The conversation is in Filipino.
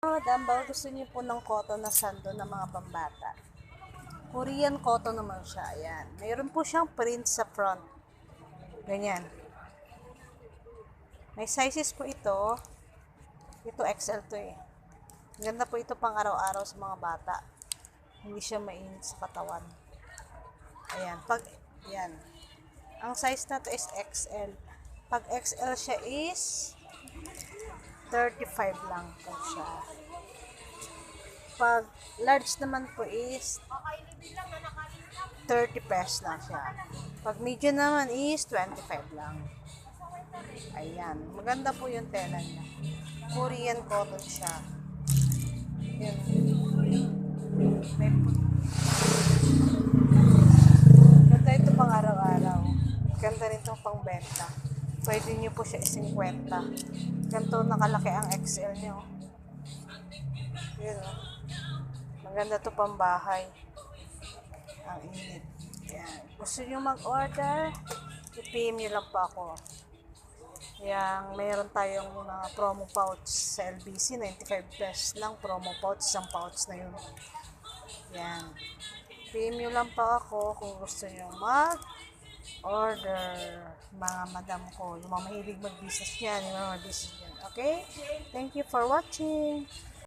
Madam, baka gusto niyo po ng cotton na sando ng mga pambata. Korean cotton naman siya. Ayan. Mayroon po siyang print sa front. Ganyan. May sizes po ito. Ito XL to eh. Ganda po ito pang araw-araw sa mga bata. Hindi siya mainit sa katawan. Ayan. Ayan. Ang size na to is XL. Pag XL siya is 35 lang po siya. Pag large naman po is 30 pesos lang siya. Pag medium naman is 25 lang. Ayan. Maganda po yung tela niya. Korean cotton siya. Yun. May ganda ito pang araw-araw. Ganda rin itong pang benta. Pwede nyo po siya i-50. Ganito nakalaki ang XL nyo. Yun o. Maganda to pang bahay. Ang init. Yan. Gusto nyo mag-order? I-PM nyo lang po ako. Yang mayroon tayong mga promo pouch sa LBC. 95 pesos lang promo pouch. Isang pouch na yun. Yan. PM nyo lang po ako kung gusto nyo mag-order. Mga madam ko. Yung mga mahilig mag-business yan. Yung mga business yan. Okay? Thank you for watching.